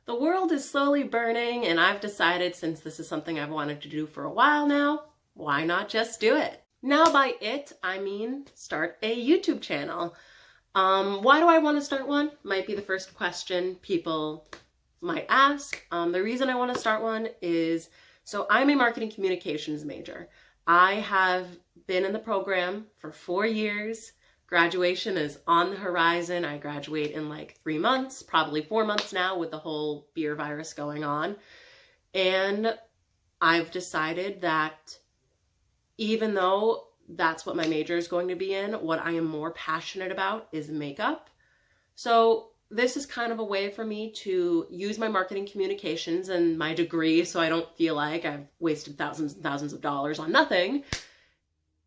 The world is slowly burning, and I've decided, since this is something I've wanted to do for a while now, why not just do it? Now by it, I mean start a YouTube channel. Why do I want to start one? Might be the first question people might ask. The reason I want to start one is, so I'm a marketing communications major. I have been in the program for 4 years. Graduation is on the horizon. I graduate in like 3 months, probably 4 months now with the whole beer virus going on. And I've decided that even though that's what my major is going to be in, what I am more passionate about is makeup. So this is kind of a way for me to use my marketing communications and my degree so I don't feel like I've wasted thousands and thousands of dollars on nothing,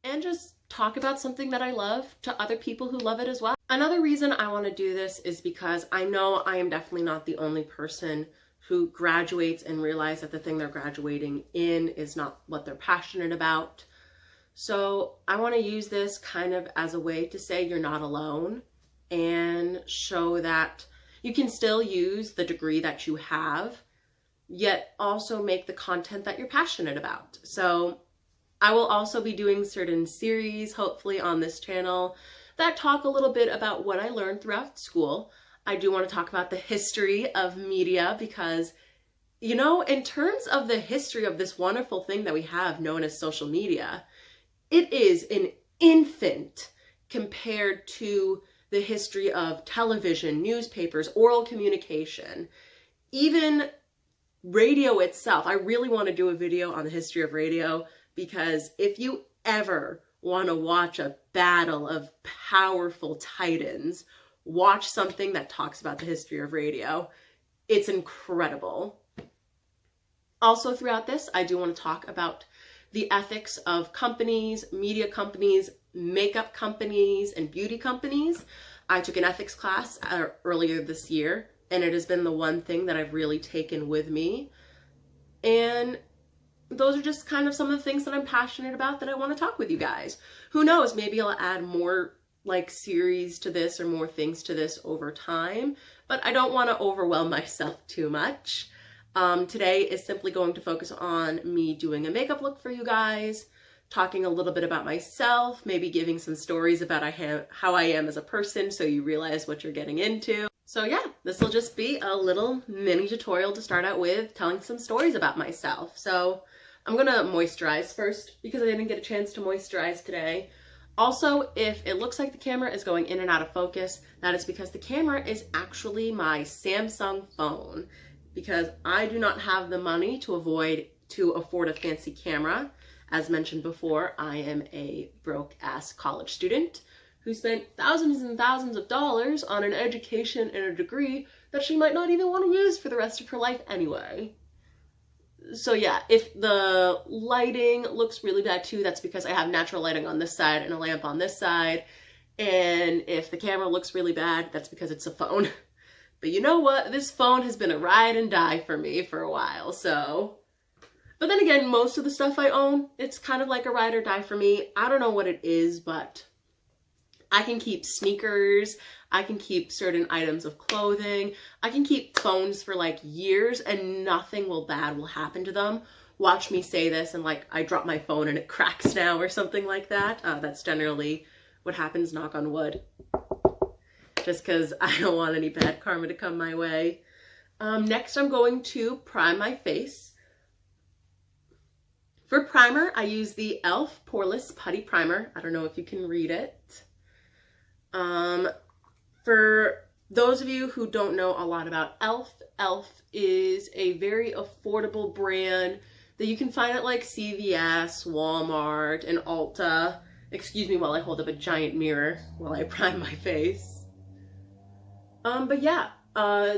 and just talk about something that I love to other people who love it as well. Another reason I want to do this is because I know I am definitely not the only person who graduates and realize that the thing they're graduating in is not what they're passionate about. So I want to use this kind of as a way to say you're not alone and show that you can still use the degree that you have, yet also make the content that you're passionate about. So I will also be doing certain series, hopefully on this channel, that talk a little bit about what I learned throughout school. I do want to talk about the history of media because, you know, in terms of the history of this wonderful thing that we have known as social media, it is an infant compared to the history of television, newspapers, oral communication, even radio itself. I really want to do a video on the history of radio, because if you ever want to watch a battle of powerful titans, watch something that talks about the history of radio. It's incredible. Also throughout this, I do want to talk about the ethics of companies, media companies, makeup companies, and beauty companies. I took an ethics class earlier this year, and it has been the one thing that I've really taken with me. And those are just kind of some of the things that I'm passionate about that I want to talk with you guys. Who knows, maybe I'll add more like series to this or more things to this over time, but I don't want to overwhelm myself too much. Today is simply going to focus on me doing a makeup look for you guys, talking a little bit about myself, maybe giving some stories about how I am as a person so you realize what you're getting into. So yeah, this will just be a little mini tutorial to start out with, telling some stories about myself. So I'm gonna moisturize first because I didn't get a chance to moisturize today. Also, if it looks like the camera is going in and out of focus, that is because the camera is actually my Samsung phone, because I do not have the money to afford a fancy camera. As mentioned before, I am a broke-ass college student who spent thousands and thousands of dollars on an education and a degree that she might not even want to use for the rest of her life anyway. So yeah, if the lighting looks really bad too, that's because I have natural lighting on this side and a lamp on this side. And if the camera looks really bad, that's because it's a phone. But you know what? This phone has been a ride and die for me for a while, so. But then again, most of the stuff I own, it's kind of like a ride or die for me. I don't know what it is, but I can keep sneakers, I can keep certain items of clothing, I can keep phones for like years and nothing bad will happen to them. Watch me say this and like I drop my phone and it cracks now or something like that. That's generally what happens, knock on wood. Just because I don't want any bad karma to come my way. Next I'm going to prime my face. For primer, I use the e.l.f. Poreless Putty Primer. I don't know if you can read it. For those of you who don't know a lot about e.l.f., e.l.f. is a very affordable brand that you can find at like CVS, Walmart, and Ulta. Excuse me while I hold up a giant mirror while I prime my face. But yeah,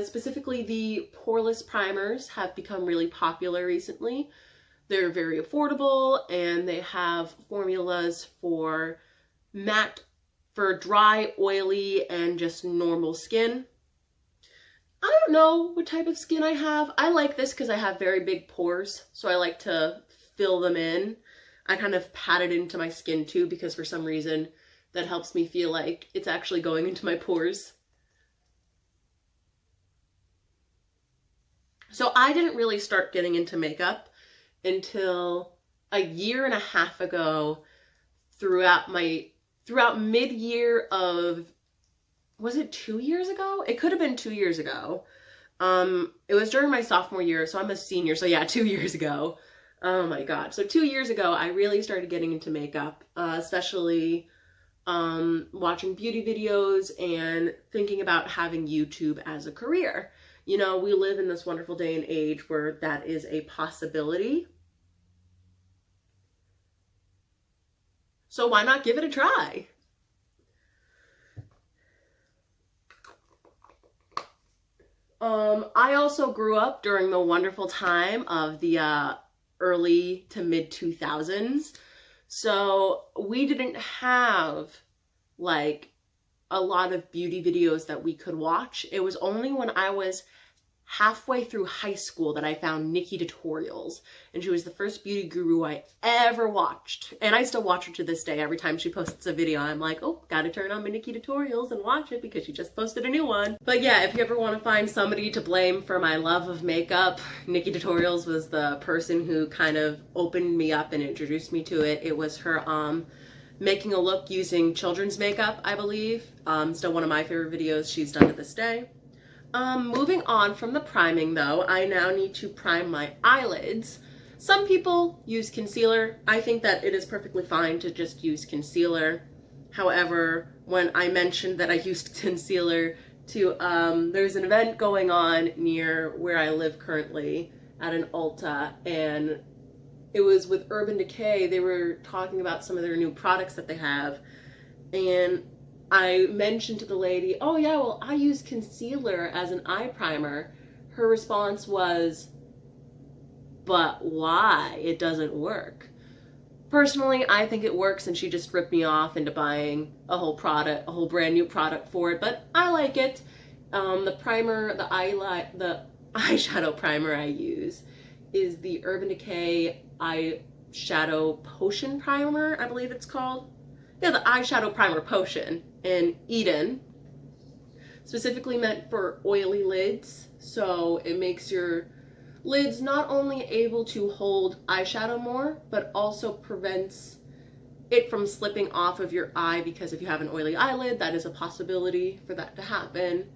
specifically the poreless primers have become really popular recently. They're very affordable and they have formulas for matte, for dry, oily, and just normal skin. I don't know what type of skin I have. I like this because I have very big pores, so I like to fill them in. I kind of pat it into my skin too because for some reason that helps me feel like it's actually going into my pores. So I didn't really start getting into makeup until a year and a half ago, throughout mid-year of, was it 2 years ago? It could have been 2 years ago. It was during my sophomore year, so I'm a senior, so yeah, 2 years ago. Oh my God. So 2 years ago, I really started getting into makeup, especially watching beauty videos and thinking about having YouTube as a career. You know, we live in this wonderful day and age where that is a possibility. So why not give it a try? I also grew up during the wonderful time of the early to mid 2000s. So we didn't have like a lot of beauty videos that we could watch. It was only when I was halfway through high school that I found NikkieTutorials, and she was the first beauty guru I ever watched. And I still watch her to this day. Every time she posts a video, I'm like, oh, gotta turn on my NikkieTutorials and watch it because she just posted a new one. But yeah, if you ever want to find somebody to blame for my love of makeup, NikkieTutorials was the person who kind of opened me up and introduced me to it. It was her making a look using children's makeup, I believe. Still one of my favorite videos she's done to this day. Moving on from the priming though, I now need to prime my eyelids. Some people use concealer. I think that it is perfectly fine to just use concealer. However, when I mentioned that I used concealer to, there's an event going on near where I live currently at an Ulta, and it was with Urban Decay. They were talking about some of their new products that they have, and I mentioned to the lady, oh yeah, well, I use concealer as an eye primer. Her response was, but why? It doesn't work. Personally, I think it works, and she just ripped me off into buying a whole brand new product for it, but I like it. The eyeshadow primer I use is the Urban Decay Eyeshadow Potion Primer, I believe it's called. Yeah, the Eyeshadow Primer Potion in Eden, specifically meant for oily lids. So it makes your lids not only able to hold eyeshadow more, but also prevents it from slipping off of your eye, because if you have an oily eyelid, that is a possibility for that to happen,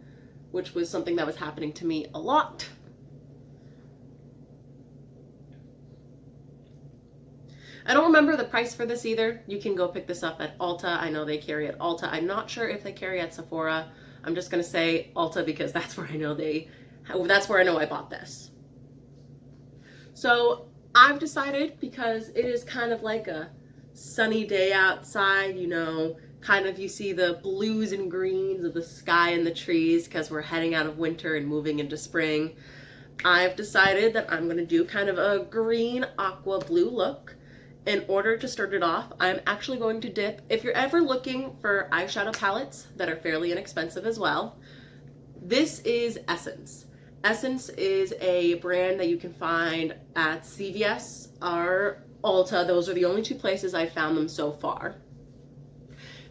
which was something that was happening to me a lot. I don't remember the price for this either. You can go pick this up at Ulta. I know they carry at Ulta. I'm not sure if they carry at Sephora. I'm just gonna say Ulta because that's where I know I bought this. So I've decided, because it is kind of like a sunny day outside, you know, kind of you see the blues and greens of the sky and the trees because we're heading out of winter and moving into spring. I've decided that I'm gonna do kind of a green aqua blue look. In order to start it off, I'm actually going to dip. If you're ever looking for eyeshadow palettes that are fairly inexpensive as well, this is Essence. Essence is a brand that you can find at CVS or Ulta. Those are the only two places I've found them so far.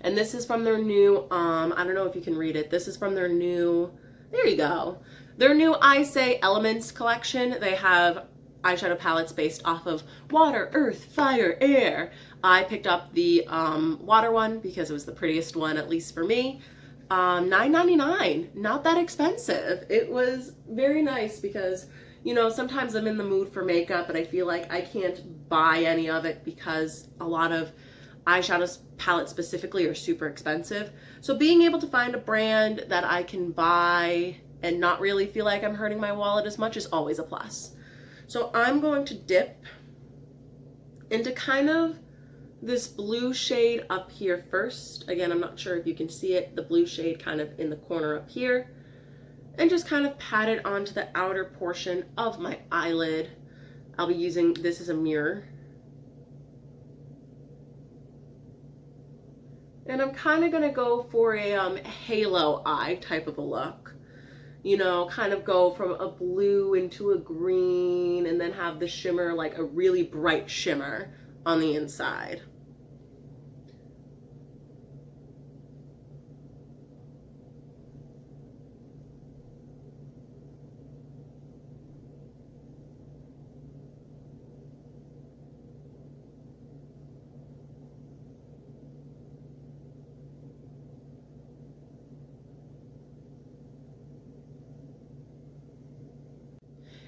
And this is from their new, I don't know if you can read it. This is from their new, there you go. Their new I Say Elements collection. They have eyeshadow palettes based off of water, earth, fire, air. I picked up the water one because it was the prettiest one, at least for me. $9.99, not that expensive. It was very nice because, you know, sometimes I'm in the mood for makeup, but I feel like I can't buy any of it because a lot of eyeshadow palettes specifically are super expensive. So being able to find a brand that I can buy and not really feel like I'm hurting my wallet as much is always a plus. So I'm going to dip into kind of this blue shade up here first. Again, I'm not sure if you can see it, the blue shade kind of in the corner up here, and just kind of pat it onto the outer portion of my eyelid. I'll be using this as a mirror. And I'm kind of gonna go for a halo eye type of a look. You know, kind of go from a blue into a green and then have the shimmer, like a really bright shimmer on the inside.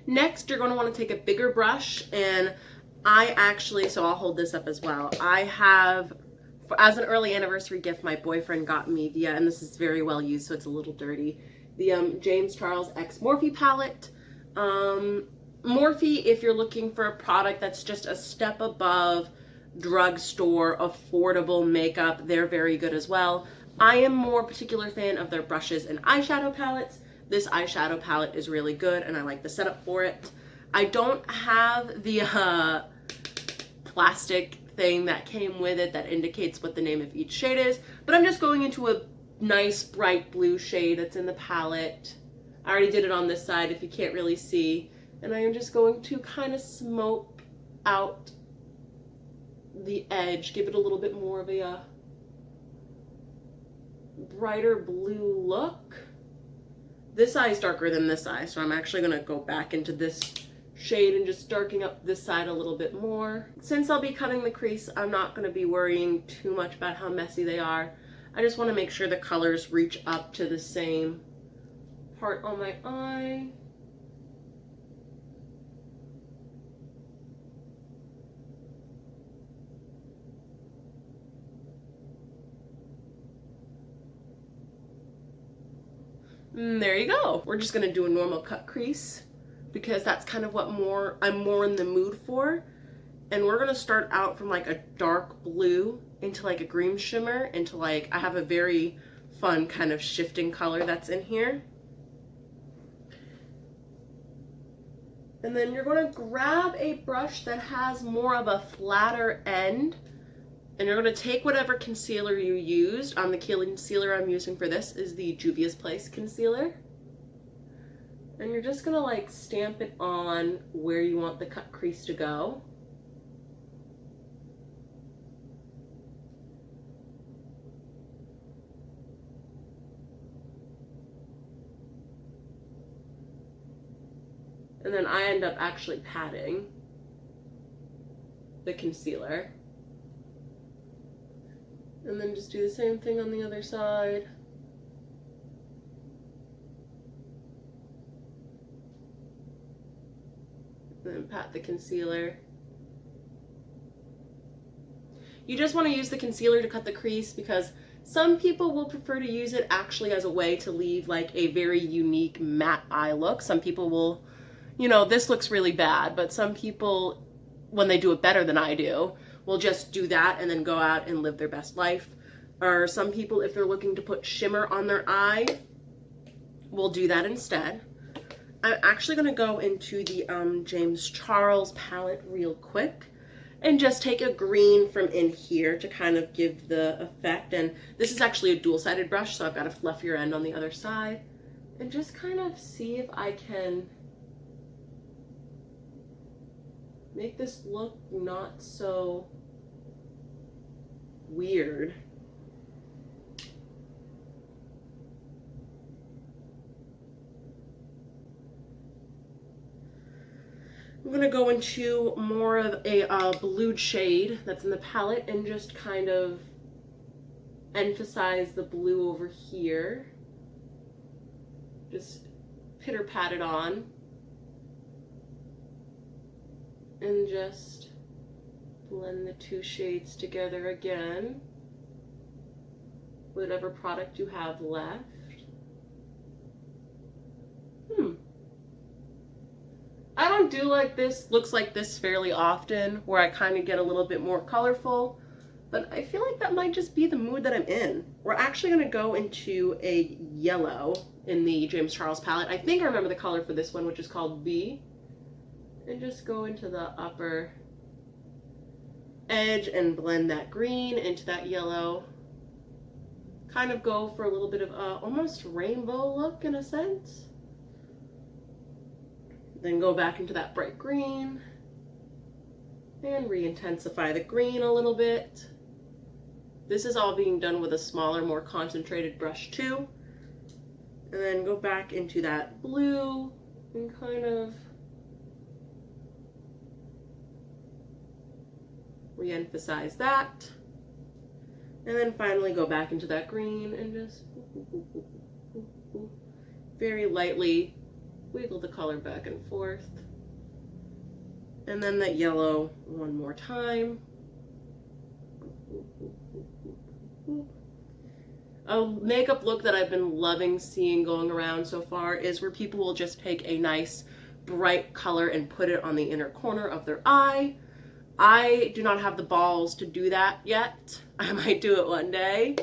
Next, you're going to want to take a bigger brush, and I actually, so I'll hold this up as well. I have, as an early anniversary gift, my boyfriend got me the, and this is very well used, so it's a little dirty, the James Charles X Morphe palette. Morphe, if you're looking for a product that's just a step above drugstore affordable makeup, they're very good as well. I am more particular fan of their brushes and eyeshadow palettes. This eyeshadow palette is really good and I like the setup for it. I don't have the plastic thing that came with it that indicates what the name of each shade is, but I'm just going into a nice bright blue shade that's in the palette. I already did it on this side if you can't really see, and I am just going to kind of smoke out the edge, give it a little bit more of a brighter blue look. This eye is darker than this eye, so I'm actually going to go back into this shade and just darken up this side a little bit more. Since I'll be cutting the crease, I'm not going to be worrying too much about how messy they are. I just want to make sure the colors reach up to the same part on my eye. And there you go. We're just gonna do a normal cut crease because that's kind of what I'm more in the mood for. And we're gonna start out from like a dark blue into like a green shimmer into like, I have a very fun kind of shifting color that's in here. And then you're gonna grab a brush that has more of a flatter end, and you're gonna take whatever concealer you used. The concealer I'm using for this is the Juvia's Place concealer. And you're just gonna like stamp it on where you want the cut crease to go. And then I end up actually patting the concealer. And then just do the same thing on the other side. And then pat the concealer. You just want to use the concealer to cut the crease because some people will prefer to use it actually as a way to leave like a very unique matte eye look. Some people will, you know, this looks really bad, but some people, when they do it better than I do, will just do that and then go out and live their best life. Or some people, if they're looking to put shimmer on their eye, will do that instead. I'm actually going to go into the James Charles palette real quick and just take a green from in here to kind of give the effect. And this is actually a dual-sided brush, so I've got a fluffier end on the other side. And just kind of see if I can make this look not so weird. I'm going to go into more of a blued shade that's in the palette and just kind of emphasize the blue over here. Just pitter pat it on. And just blend the two shades together again. Whatever product you have left. I don't do looks like this fairly often, where I kind of get a little bit more colorful, but I feel like that might just be the mood that I'm in. We're actually going to go into a yellow in the James Charles palette. I think I remember the color for this one, which is called B. And just go into the upper edge and blend that green into that yellow. Kind of go for a little bit of almost rainbow look in a sense. Then go back into that bright green and re-intensify the green a little bit. This is all being done with a smaller, more concentrated brush too. And then go back into that blue and kind of re-emphasize that. And then finally go back into that green and just very lightly wiggle the color back and forth. And then that yellow one more time. A makeup look that I've been loving seeing going around so far is where people will just take a nice bright color and put it on the inner corner of their eye. I do not have the balls to do that yet. I might do it one day.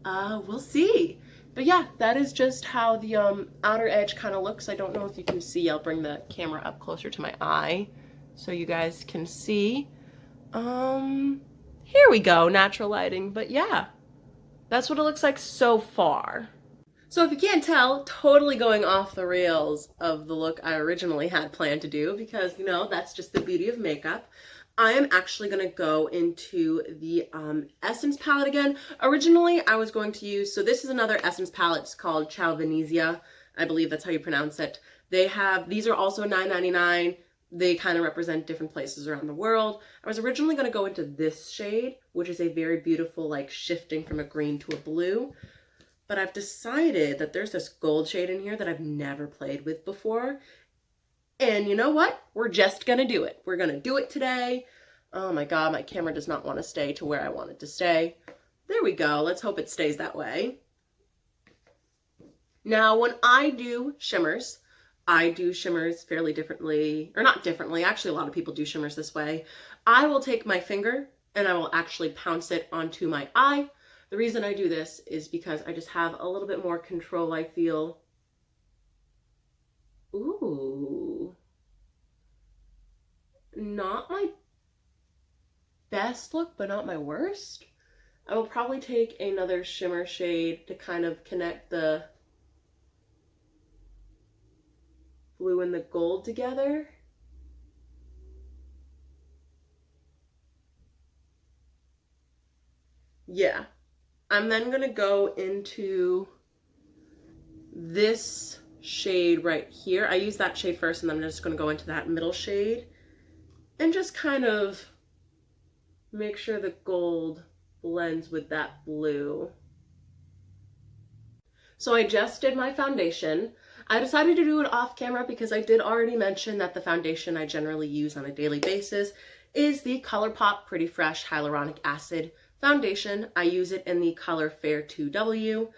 We'll see. But yeah, that is just how the outer edge kind of looks. I don't know if you can see. I'll bring the camera up closer to my eye so you guys can see. Here we go, natural lighting. But yeah, that's what it looks like so far. So if you can't tell, totally going off the rails of the look I originally had planned to do, because, you know, that's just the beauty of makeup. I am actually going to go into the Essence palette again. Originally, I was going to use, so this is another Essence palette. It's called Ciao Venezia. I believe that's how you pronounce it. They have, these are also $9.99. They kind of represent different places around the world. I was originally going to go into this shade, which is a very beautiful, like, shifting from a green to a blue. But I've decided that there's this gold shade in here that I've never played with before. And you know what? We're just going to do it. We're going to do it today. Oh my God, my camera does not want to stay to where I want it to stay. There we go. Let's hope it stays that way. Now, when I do shimmers, I do shimmers fairly differently, or not differently. Actually, a lot of people do shimmers this way. I will take my finger and I will actually pounce it onto my eye. The reason I do this is because I just have a little bit more control, I feel. Ooh. Not my best look, but not my worst. I will probably take another shimmer shade to kind of connect the blue and the gold together. Yeah. I'm then going to go into this shade right here. I use that shade first, and then I'm just going to go into that middle shade and just kind of make sure the gold blends with that blue. So I just did my foundation. I decided to do it off camera because I did already mention that the foundation I generally use on a daily basis is the ColourPop Pretty Fresh Hyaluronic Acid foundation. I use it in the color Fair 2W.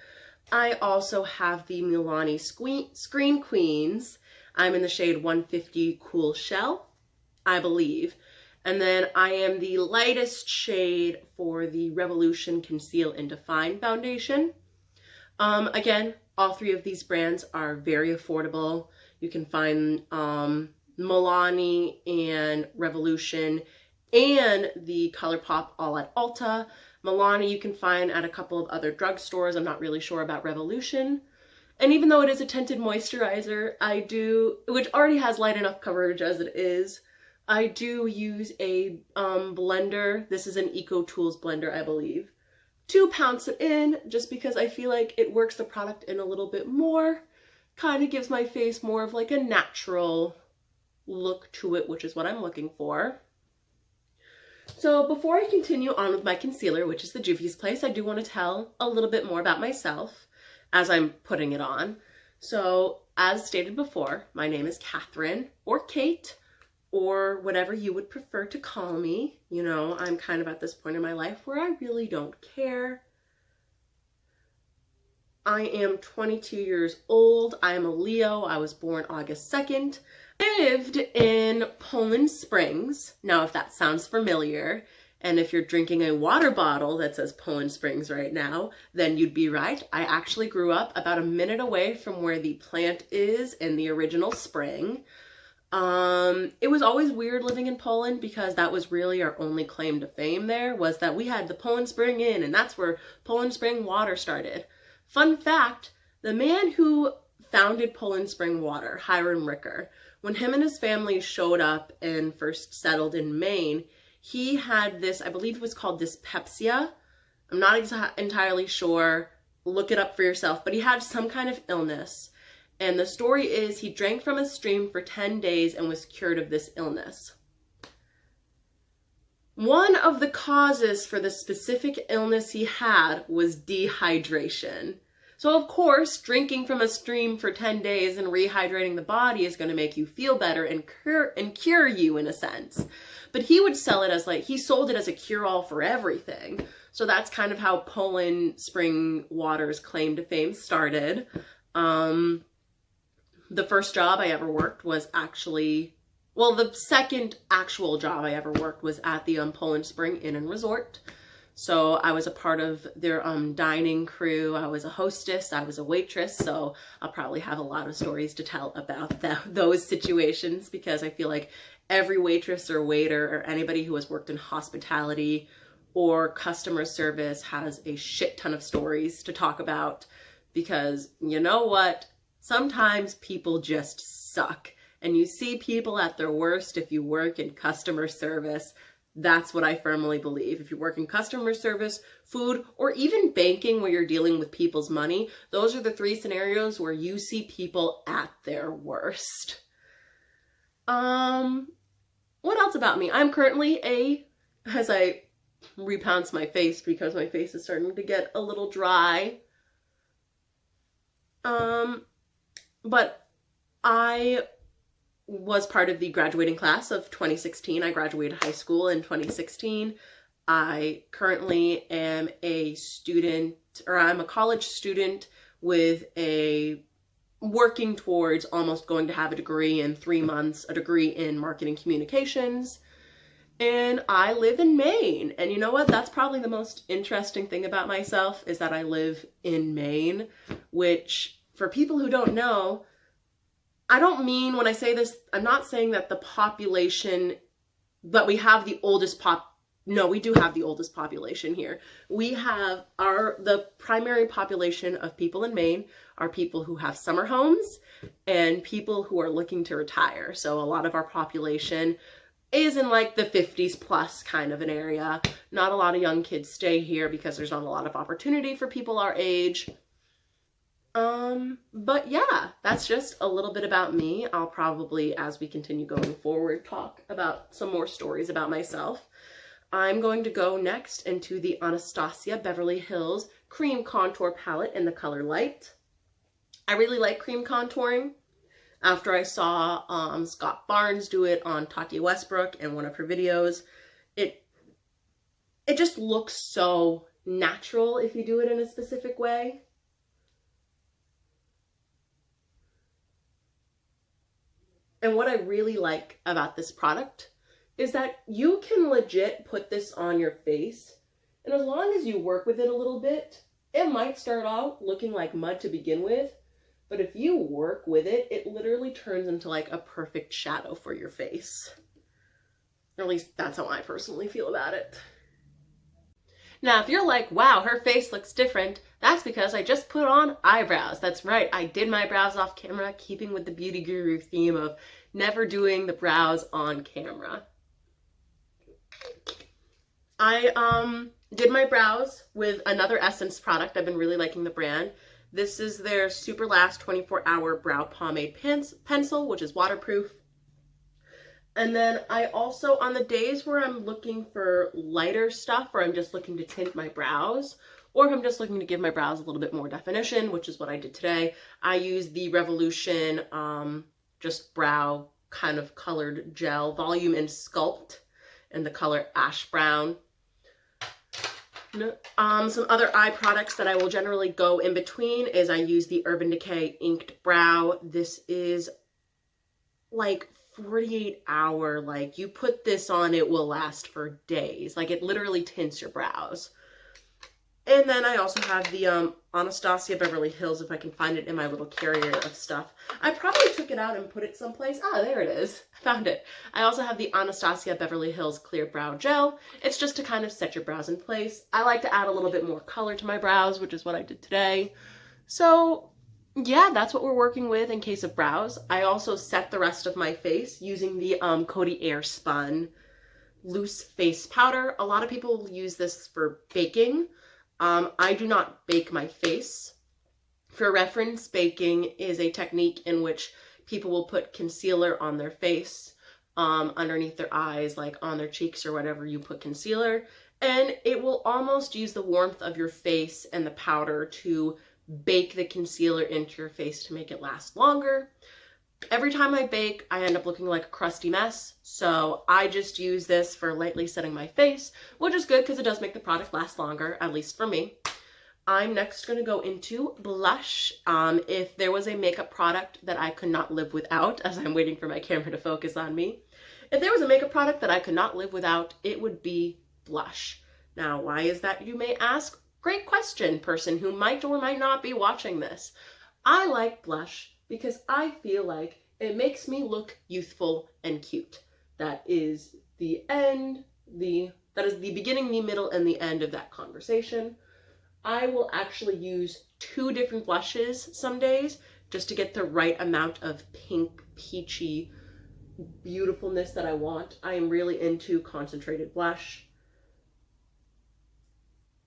I also have the Milani Screen Queens. I'm in the shade 150 Cool Shell, I believe. And then I am the lightest shade for the Revolution Conceal and Define foundation. Again, all three of these brands are very affordable. You can find Milani and Revolution and the ColourPop all at Ulta. Milani you can find at a couple of other drugstores. I'm not really sure about Revolution. And even though it is a tinted moisturizer, I do, which already has light enough coverage as it is, I do use a blender. This is an EcoTools blender, I believe, to pounce it in, just because I feel like it works the product in a little bit more. Kind of gives my face more of like a natural look to it, which is what I'm looking for. So before I continue on with my concealer, which is the Juvia's Place, I do want to tell a little bit more about myself as I'm putting it on. So as stated before, my name is Catherine, or Kate, or whatever you would prefer to call me. You know, I'm kind of at this point in my life where I really don't care. I am 22 years old. I am a Leo. I was born August 2nd. I lived in Poland Springs. Now, if that sounds familiar, and if you're drinking a water bottle that says Poland Springs right now, then you'd be right. I actually grew up about a minute away from where the plant is in the original spring. It was always weird living in Poland because that was really our only claim to fame there, was that we had the Poland Spring Inn, and that's where Poland Spring water started. Fun fact, the man who founded Poland Spring Water, Hiram Ricker, when him and his family showed up and first settled in Maine, he had this, I believe it was called dyspepsia. I'm not entirely sure. Look it up for yourself. But he had some kind of illness. And the story is he drank from a stream for 10 days and was cured of this illness. One of the causes for the specific illness he had was dehydration. So of course, drinking from a stream for 10 days and rehydrating the body is going to make you feel better and cure you in a sense. But he would sell it as like, he sold it as a cure-all for everything. So that's kind of how Poland Spring Water's claim to fame started. The first job I ever worked was actually, well, the second actual job I ever worked was at the Poland Spring Inn and Resort. So I was a part of their dining crew. I was a hostess, I was a waitress, so I'll probably have a lot of stories to tell about those situations, because I feel like every waitress or waiter or anybody who has worked in hospitality or customer service has a shit ton of stories to talk about, because you know what? Sometimes people just suck, and you see people at their worst if you work in customer service. That's what I firmly believe. If you work in customer service, food, or even banking where you're dealing with people's money, those are the three scenarios where you see people at their worst. What else about me? I'm currently as I repounce my face because my face is starting to get a little dry. But I was part of the graduating class of 2016. I graduated high school in 2016. I currently am a student, or I'm a college student with working towards almost going to have a degree in 3 months, a degree in marketing communications. And I live in Maine. And you know what? That's probably the most interesting thing about myself, is that I live in Maine, which for people who don't know, I don't mean, when I say this, I'm not saying that the population, that we have the oldest no, we do have the oldest population here. We have the primary population of people in Maine are people who have summer homes and people who are looking to retire. So a lot of our population is in like the 50s plus kind of an area. Not a lot of young kids stay here because there's not a lot of opportunity for people our age. But yeah, that's just a little bit about me. I'll probably, as we continue going forward, talk about some more stories about myself. I'm going to go next into the Anastasia Beverly Hills Cream Contour Palette in the color Light. I really like cream contouring. After I saw Scott Barnes do it on Tati Westbrook in one of her videos, it just looks so natural if you do it in a specific way. And what I really like about this product is that you can legit put this on your face, and as long as you work with it a little bit, it might start out looking like mud to begin with, but if you work with it, it literally turns into like a perfect shadow for your face. Or at least that's how I personally feel about it. Now, if you're like, wow, her face looks different, that's because I just put on eyebrows. That's right, I did my brows off camera, keeping with the beauty guru theme of never doing the brows on camera. I did my brows with another Essence product. I've been really liking the brand. This is their Super Last 24-Hour Brow Pomade Pencil, which is waterproof. And then I also, on the days where I'm looking for lighter stuff, or I'm just looking to tint my brows, or if I'm just looking to give my brows a little bit more definition, which is what I did today, I use the Revolution just brow kind of colored gel, Volume and Sculpt, in the color Ash Brown. Some other eye products that I will generally go in between is I use the Urban Decay Inked Brow. This is like 48-hour, like you put this on, it will last for days. Like it literally tints your brows. And then I also have the Anastasia Beverly Hills, if I can find it in my little carrier of stuff. I probably took it out and put it someplace. Ah, there it is. I found it. I also have the Anastasia Beverly Hills Clear Brow Gel. It's just to kind of set your brows in place. I like to add a little bit more color to my brows, which is what I did today. So yeah, that's what we're working with in case of brows. I also set the rest of my face using the Coty Airspun Loose Face Powder. A lot of people use this for baking. I do not bake my face. For reference, baking is a technique in which people will put concealer on their face, underneath their eyes, like on their cheeks or whatever you put concealer, and it will almost use the warmth of your face and the powder to bake the concealer into your face to make it last longer. Every time I bake, I end up looking like a crusty mess, so I just use this for lightly setting my face, which is good because it does make the product last longer, at least for me. I'm next going to go into blush. If there was a makeup product that I could not live without, as I'm waiting for my camera to focus on me, if there was a makeup product that I could not live without, it would be blush. Now, why is that, you may ask? Great question, person who might or might not be watching this. I like blush because I feel like it makes me look youthful and cute. That is the end, that is the beginning, the middle, and the end of that conversation. I will actually use 2 different blushes some days just to get the right amount of pink, peachy beautifulness that I want. I am really into concentrated blush.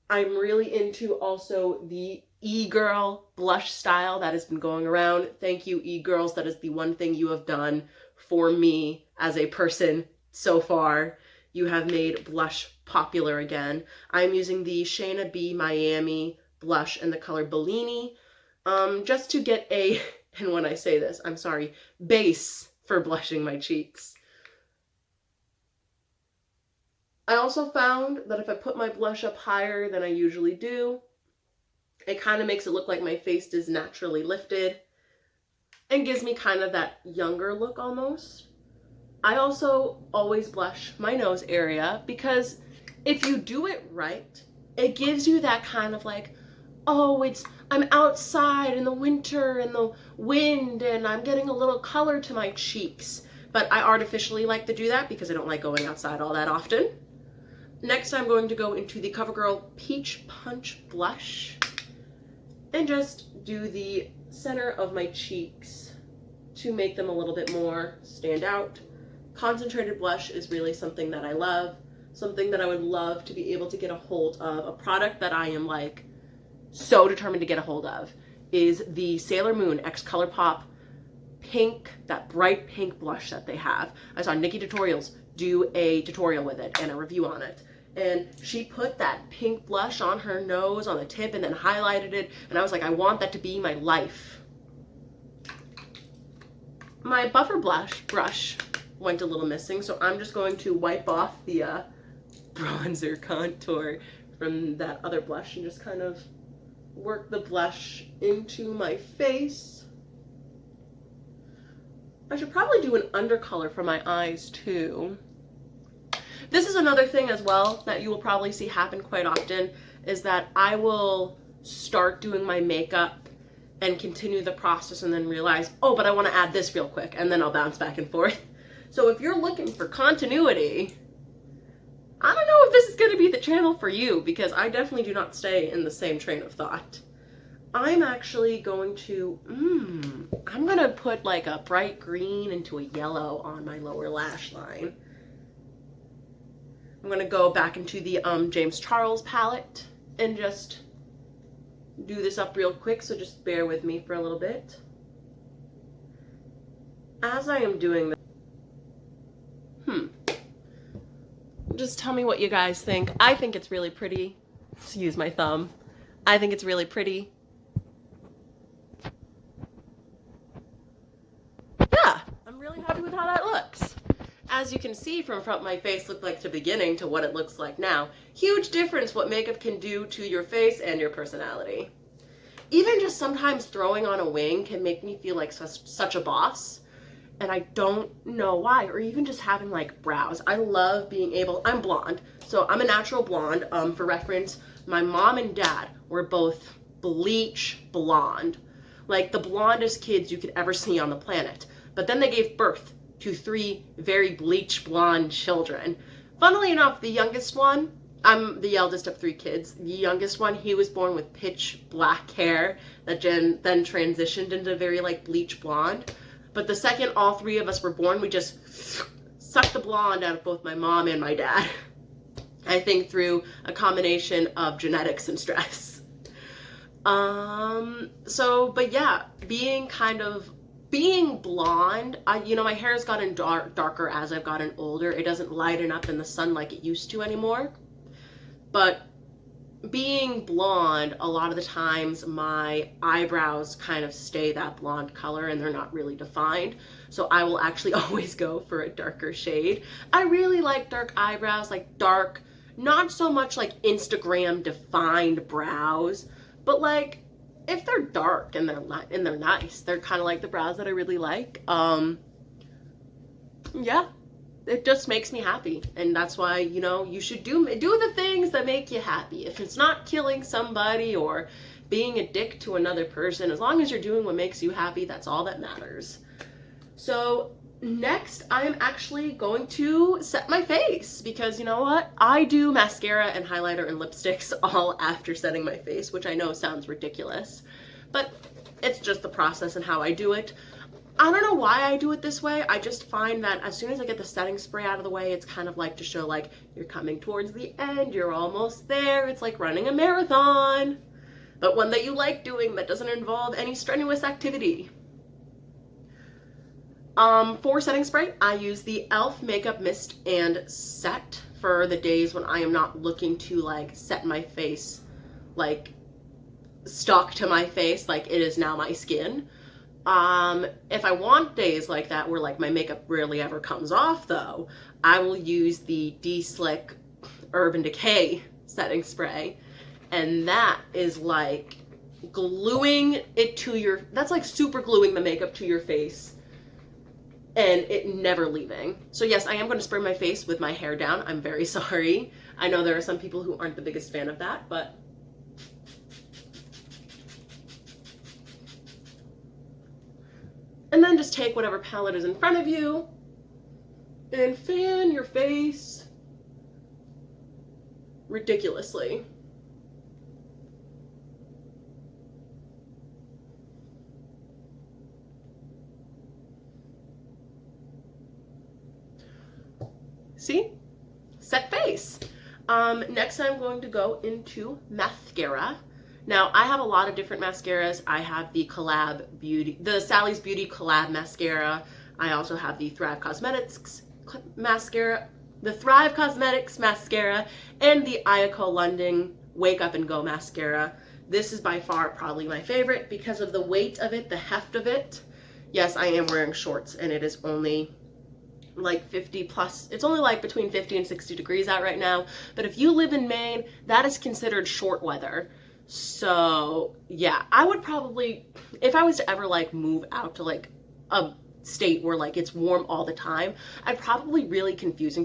I'm really into also the e-girl blush style that has been going around. Thank you, e-girls. That is the one thing you have done for me as a person so far. You have made blush popular again. I'm using the Shayna B Miami blush in the color Bellini, just to get a, and when I say this, I'm sorry, base for blushing my cheeks. I also found that if I put my blush up higher than I usually do, it kind of makes it look like my face is naturally lifted and gives me kind of that younger look almost. I also always blush my nose area because if you do it right, it gives you that kind of like, oh, I'm outside in the winter and the wind and I'm getting a little color to my cheeks. But I artificially like to do that because I don't like going outside all that often. Next, I'm going to go into the CoverGirl Peach Punch Blush and just do the center of my cheeks to make them a little bit more stand out. Concentrated blush is really something that I love, something that I would love to be able to get a hold of. A product that I am like so determined to get a hold of is the Sailor Moon X ColourPop pink, that bright pink blush that they have. I saw Nikki Tutorials do a tutorial with it and a review on it. And she put that pink blush on her nose, on the tip, and then highlighted it. And I was like, I want that to be my life. My buffer brush went a little missing, so I'm just going to wipe off the bronzer contour from that other blush and just kind of work the blush into my face. I should probably do an undercolor for my eyes too. This is another thing as well that you will probably see happen quite often, is that I will start doing my makeup and continue the process and then realize, oh, but I want to add this real quick, and then I'll bounce back and forth. So if you're looking for continuity, I don't know if this is going to be the channel for you, because I definitely do not stay in the same train of thought. I'm actually going to, I'm going to put like a bright green into a yellow on my lower lash line. I'm going to go back into the James Charles palette and just do this up real quick, so just bear with me for a little bit. As I am doing this, just tell me what you guys think. I think it's really pretty. Excuse my thumb. I think it's really pretty. Yeah, I'm really happy with how that looks. As you can see from what my face looked like to the beginning to what it looks like now, huge difference what makeup can do to your face and your personality. Even just sometimes throwing on a wing can make me feel like such a boss, and I don't know why, or even just having like brows. I love being able, I'm blonde, so I'm a natural blonde. For reference, my mom and dad were both bleach blonde, like the blondest kids you could ever see on the planet, but then they gave birth to 3 very bleach blonde children. Funnily enough, the youngest one, I'm the eldest of 3 kids. The youngest one, he was born with pitch black hair that then transitioned into very like bleach blonde. But the second all 3 of us were born, we just sucked the blonde out of both my mom and my dad. I think through a combination of genetics and stress. But yeah, being blonde, my hair has gotten darker as I've gotten older. It doesn't lighten up in the sun like it used to anymore. But being blonde, a lot of the times my eyebrows kind of stay that blonde color and they're not really defined. So I will actually always go for a darker shade. I really like dark eyebrows, like dark, not so much like Instagram defined brows, but like if they're dark and they're nice, they're kind of like the brows that I really like. Yeah, it just makes me happy, and that's why, you know, you should do the things that make you happy. If it's not killing somebody or being a dick to another person, as long as you're doing what makes you happy, that's all that matters. So next, I am actually going to set my face, because you know what? I do mascara and highlighter and lipsticks all after setting my face, which I know sounds ridiculous, but it's just the process and how I do it. I don't know why I do it this way. I just find that as soon as I get the setting spray out of the way, it's kind of like to show like you're coming towards the end, you're almost there. It's like running a marathon, but one that you like doing that doesn't involve any strenuous activity. For setting spray, I use the e.l.f. Makeup Mist and Set for the days when I am not looking to like set my face like stuck to my face like it is now my skin. If I want days like that where like my makeup rarely ever comes off though, I will use the D-Slick Urban Decay setting spray, and that is like gluing it to your, that's like super gluing the makeup to your face and it never leaving. So yes, I am going to spray my face with my hair down. I'm very sorry. I know there are some people who aren't the biggest fan of that, but and then just take whatever palette is in front of you and fan your face ridiculously. See? Set face. Next I'm going to go into mascara. Now, I have a lot of different mascaras. I have the Sally's Beauty Collab Mascara. I also have the Thrive Cosmetics Mascara, and the Ayako London Wake Up and Go Mascara. This is by far probably my favorite because of the weight of it, the heft of it. Yes, I am wearing shorts and it is only like 50 plus, it's only like between 50 and 60 degrees out right now, but if you live in Maine, that is considered short weather. So yeah, I would probably, if I was to ever like move out to like a state where like it's warm all the time, I'd probably really confuse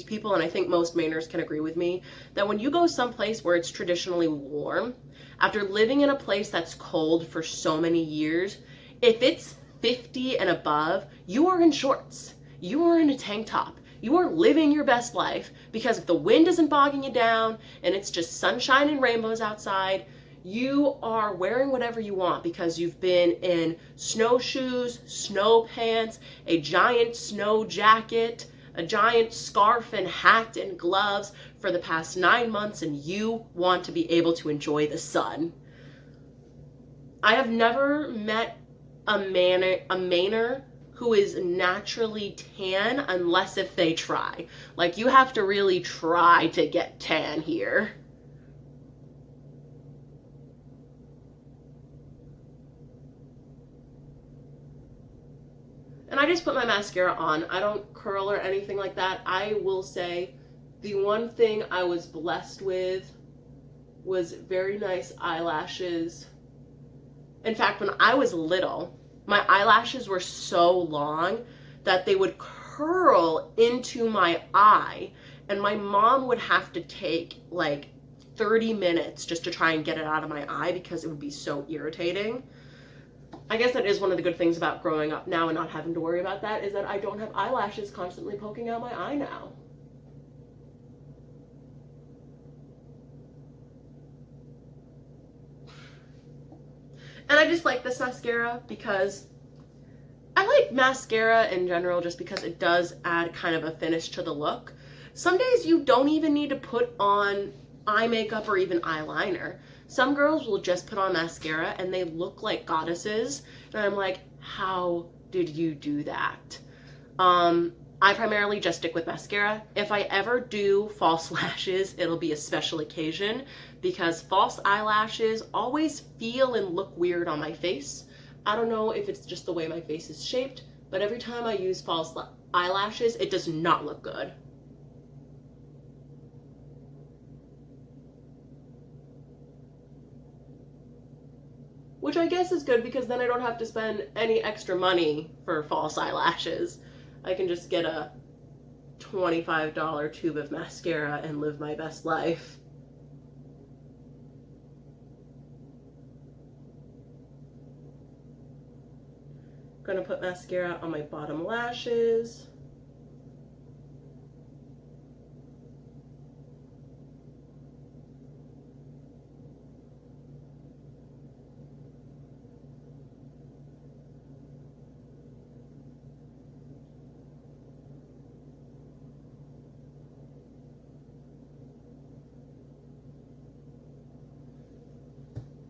people, and I think most Mainers can agree with me that when you go someplace where it's traditionally warm, after living in a place that's cold for so many years, if it's 50 and above, you are in shorts. You are in a tank top. You are living your best life, because if the wind isn't bogging you down and it's just sunshine and rainbows outside, you are wearing whatever you want because you've been in snowshoes, snow pants, a giant snow jacket, a giant scarf and hat and gloves for the past 9 months, and you want to be able to enjoy the sun. I have never met a Mainer who is naturally tan unless if they try. Like, you have to really try to get tan here. And I just put my mascara on. I don't curl or anything like that. I will say the one thing I was blessed with was very nice eyelashes. In fact, when I was little, my eyelashes were so long that they would curl into my eye, and my mom would have to take like 30 minutes just to try and get it out of my eye because it would be so irritating. I guess that is one of the good things about growing up now and not having to worry about that, is that I don't have eyelashes constantly poking out my eye now. And I just like this mascara because I like mascara in general just because it does add kind of a finish to the look. Some days you don't even need to put on eye makeup or even eyeliner. Some girls will just put on mascara and they look like goddesses. And I'm like, how did you do that? I primarily just stick with mascara. If I ever do false lashes, it'll be a special occasion because false eyelashes always feel and look weird on my face. I don't know if it's just the way my face is shaped, but every time I use false eyelashes, it does not look good. Which I guess is good because then I don't have to spend any extra money for false eyelashes. I can just get a $25 tube of mascara and live my best life. Gonna put mascara on my bottom lashes.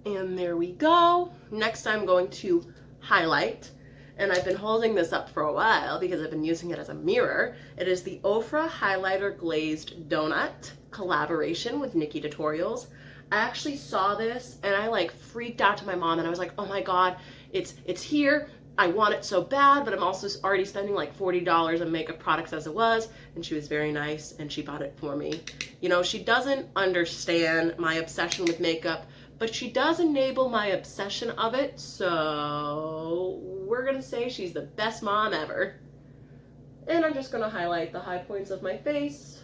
And there we go. Next I'm going to highlight, and I've been holding this up for a while because I've been using it as a mirror. It is the Ofra Highlighter Glazed Donut collaboration with Nikkie Tutorials. I actually saw this and I like freaked out to my mom and I was like, oh my god, it's here. I want it so bad, but I'm also already spending like $40 on makeup products as it was. And she was very nice and she bought it for me. You know, she doesn't understand my obsession with makeup, but she does enable my obsession of it, so we're gonna say she's the best mom ever. And I'm just gonna highlight the high points of my face.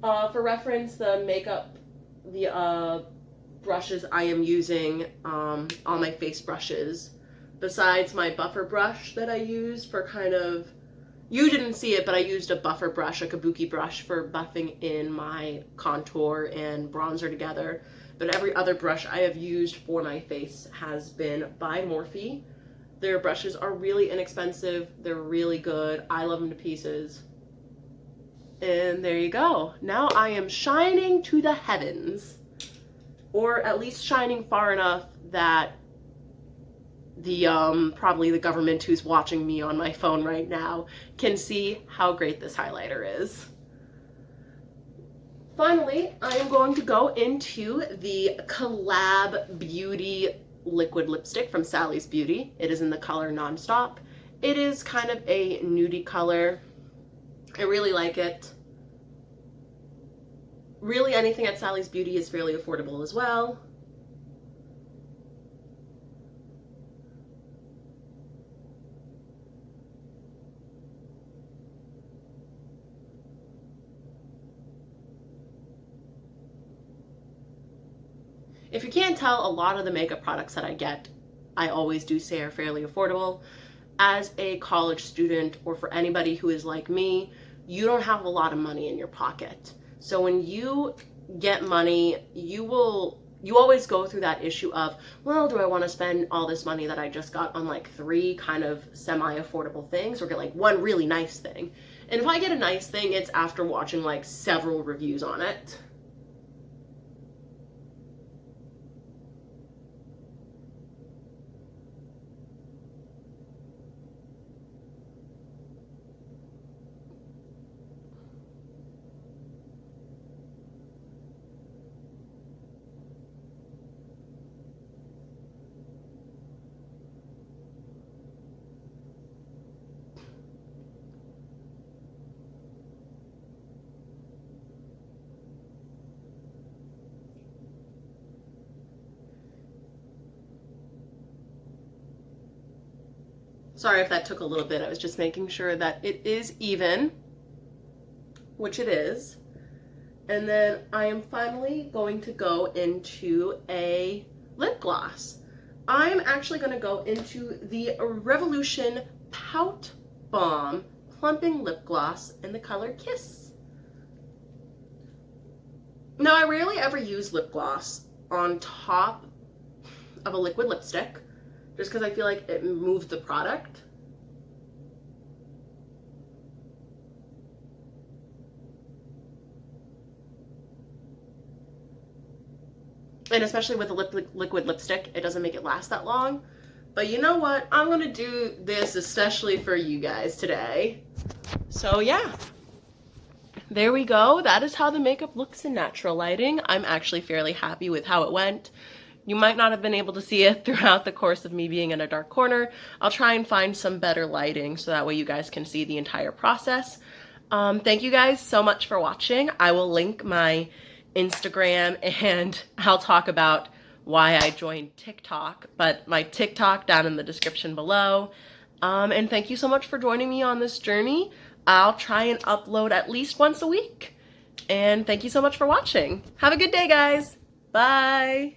For reference, the brushes I am using on my face brushes, besides my buffer brush that I used for kind of, you didn't see it, but I used a buffer brush, a kabuki brush, for buffing in my contour and bronzer together. But every other brush I have used for my face has been by Morphe. Their brushes are really inexpensive. They're really good. I love them to pieces. And there you go. Now I am shining to the heavens. Or at least shining far enough that the probably the government who's watching me on my phone right now can see how great this highlighter is. Finally, I am going to go into the Collab Beauty liquid lipstick from Sally's Beauty. It is in the color Nonstop. It is kind of a nudie color. I really like it. Really, anything at Sally's Beauty is fairly affordable as well. If you can't tell, a lot of the makeup products that I get, I always do say are fairly affordable. As a college student, or for anybody who is like me, you don't have a lot of money in your pocket. So when you get money, you always go through that issue of, well, do I want to spend all this money that I just got on like 3 kind of semi-affordable things, or get like one really nice thing? And if I get a nice thing, it's after watching like several reviews on it. Sorry if that took a little bit. I was just making sure that it is even, which it is. And then I am finally going to go into a lip gloss. I'm actually going to go into the Revolution Pout Bomb Plumping Lip Gloss in the color Kiss. Now, I rarely ever use lip gloss on top of a liquid lipstick, just because I feel like it moves the product. And especially with a liquid lipstick, it doesn't make it last that long. But you know what? I'm gonna do this especially for you guys today. So yeah, there we go. That is how the makeup looks in natural lighting. I'm actually fairly happy with how it went. You might not have been able to see it throughout the course of me being in a dark corner. I'll try and find some better lighting so that way you guys can see the entire process. Thank you guys so much for watching. I will link my Instagram and I'll talk about why I joined TikTok, but my TikTok down in the description below. And thank you so much for joining me on this journey. I'll try and upload at least once a week. And thank you so much for watching. Have a good day, guys. Bye.